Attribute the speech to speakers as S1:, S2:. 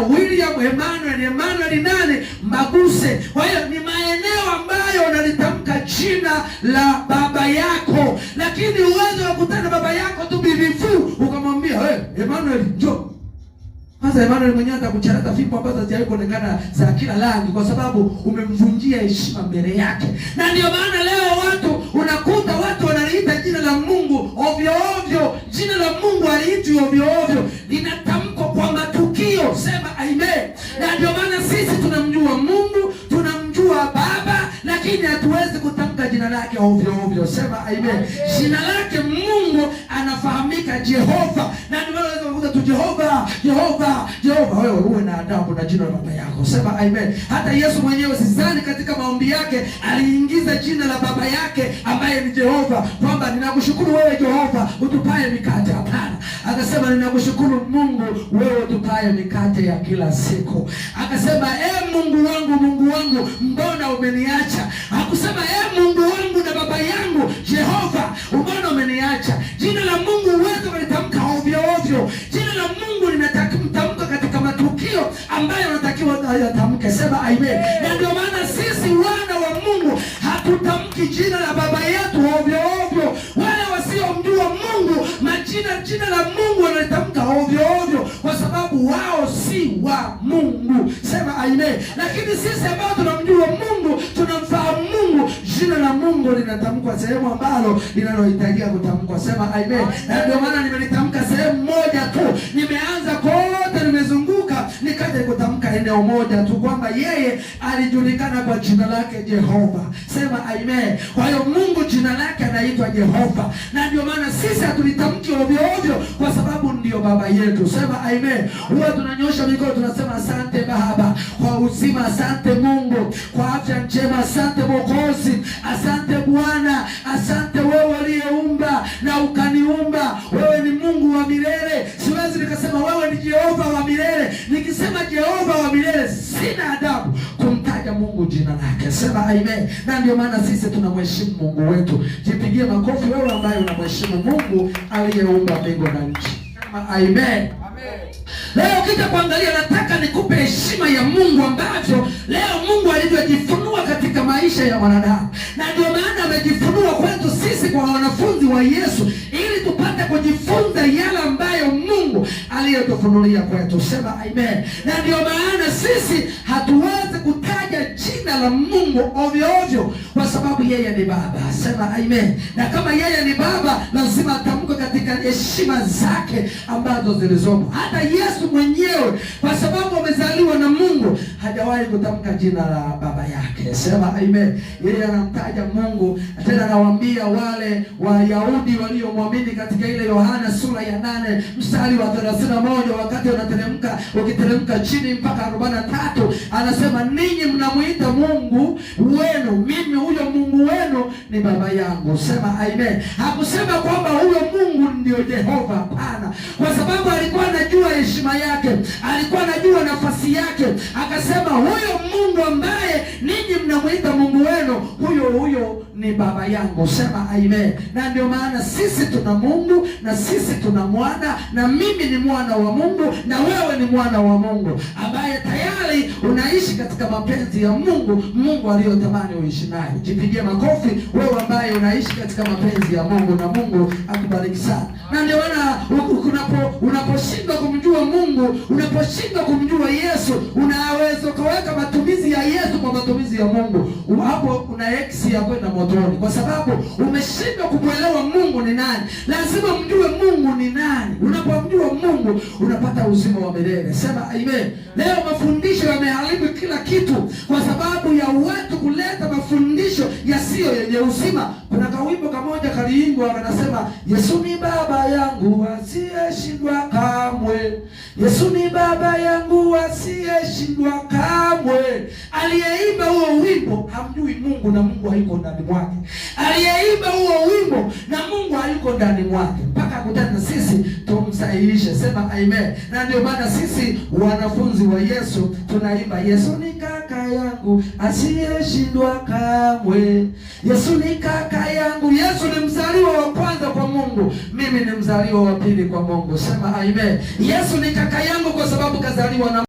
S1: jina William, Emmanuel nani? Maguse. Kwa hiyo ni maeneo ambayo unalitamka jina la baba yako, lakini uwezo wa kutana baba yako tu bibifu ukamwambia Emmanuel njoo. Sasa Emmanuel mwenyewe atakucharata fimbo ambazo hazijawahi kuonekana za kila rangi, kwa sababu umemvunjia heshima mbele yake. Na ndio maana leo unakuta watu wanaliita jina la Mungu ovyo ovyo. Jina la Mungu haliitwi ovyo ovyo, linatamkwa kwa matukio. Sema amen. Na ndio maana sisi tunamjua Mungu, tunamjua Baba, lakini hatuwezi kutamka jina lake ovyo ovyo. Sema amen. Jina lake Mungu anafahamika Jehova. Na ndio maana unaweza kukuta tu Jehova. Wewe uwe na adabu na jina la baba yako. Sema amen. Hata Yesu mwenyewe sidhani katika maombi yake aliingiza jina la baba yake ambaye ni Jehova, kwamba ninakushukuru wewe Jehova utupaye mikate. Hapana. Akasema ninakushukuru Mungu wewe utupaye mikate ya kila siku. Akasema Mungu wangu mbona umeniacha? Hakusema Mungu wangu na baba yangu Jehova mbona umeniacha? Jina la Mungu uwezo kulitamka ovyo ovyo. Jina la Mungu linatamka katika matukio ambayo unatakiwa yatamke. Sema amen. Na ndio maana sisi wana wa Mungu hatutamki jina la baba yetu ovyo ovyo. Wale wasiomjua Mungu jina la Mungu wanalitamka ovyo ovyo, kwa sababu wao si wa Mungu. Sema amen. Lakini sisi ambao tunamjua Mungu, tunamfahamu Mungu, jina la Mungu linatamkwa sehemu ambalo linalohitajika kutamkwa. Sema amen. Na ndio maana nimelitamka sehemu moja tu. Nimeanza kote, nimezunguka, nikaja kutamka eneo moja tu, kwamba yeye alijulikana kwa jina lake Jehova. Sema amen. Kwa hiyo Mungu jina lake anaitwa Jehova. Na ndio maana sisi hatulitamki ovyo ovyo, kwa sababu ndio baba yetu. Sema amen. Huwa tunanyosha mikono tunasema asante Baba kwa uzima, asante Mungu kwa afya njema, asante Mwokozi, asante Bwana, asante wewe uliyeumba na ukaniumba. Wewe ni Mungu wa milele. Siwezi nikasema wewe ni Jehova wa milele. Nikisema Jehova wa milele sina adabu kumtaja Mungu jina lake. Sema amen. Na ndio maana sisi tunamheshimu Mungu wetu. Jipigie makofi wewe ambaye unamheshimu Mungu aliyeumba mbingu na nchi. Sema amen. Leo ukija kuangalia, nataka nikupe heshima ya Mungu ambavyo leo Mungu alivyojifunua katika maisha ya wanadamu. Na ndio maana amejifunua kwetu sisi kwa wanafunzi wa Yesu, ili tupate kujifunza yale ambayo Mungu aliyotufunulia kwetu. Sema amen. Na ndio maana sisi hatuwezi kutaja jina la Mungu ovyo ovyo, kwa sababu yeye ni Baba. Sema amen. Na kama yeye ni Baba, lazima atamke katika heshima zake ambazo zilizomo. Hata Yesu mwenyewe, kwa sababu amezaliwa na Mungu, hajawahi kutamka jina la baba yake. Sema amen. Yeye anamtaja Mungu. Tena anawaambia wale Wayahudi waliomwamini katika ile Yohana sura ya 8 mstari wa 31, wakati ukiteremka chini mpaka 43, anasema ninyi mnamuita Mungu wenu, mimi huyo Mungu wenu ni baba yangu. Sema amen. Hakusema kwamba huyo Mungu ndio Jehova. Hapana. Kwa sababu alikuwa anajua heshima yake, alikuwa anajua nafasi yake. Akasema huyo Mungu ambaye ninyi mnamuita Mungu wenu, huyo ni baba yangu. Sema amen. Na ndio maana sisi tuna Mungu, na sisi tuna mwana, na mimi ni mwana wa Mungu, na wewe ni mwana wa Mungu ambaye tayari unaishi katika mapenzi ya Mungu, Mungu aliyotamani uishi naye. Jipigie makofi wewe ambaye unaishi katika mapenzi ya Mungu, na Mungu akubariki sana. Na ndio maana unaposhindwa kumjua Mungu, unaposhindwa kumjua Yesu, unaweza kuweka matumizi ya Yesu kwa matumizi ya Mungu. Hapo una X ya kwenda motoni, kwa sababu umeshindwa kumwelewa Mungu ni nani. Lazima mjue Mungu ni nani. Unapomjua Mungu unapata uzima wa milele. Sema amen. Leo mafundisho yameharibu kila kitu kwa sababu ya watu kuleta mafundisho yasiyo yenye uzima. Kuna kawimbo kamoja kaliimbwa wanasema, Yesu ni baba yangu asiyeshindwa kamwe. Yesu ni baba yangu asiyeshindwa kamwe. Aliyeimba huo wimbo hamjui Mungu, na Mungu hayuko ndani mwake. Aliyeimba huo wimbo na Mungu hayuko ndani mwake. Mpaka kutana sisi tumsahihishe. Sema amen. Na ndio maana sisi wanafunzi wa Yesu tunaimba, Yesu ni kaka yangu asiyeshindwa kamwe. Yesu ni kaka yangu. Yesu ni mzaliwa wa kwanza kwa Mungu, mimi ni mzaliwa wa pili kwa Mungu. Sema amen. Yesu ni kaka yangu kwa sababu kazaliwa na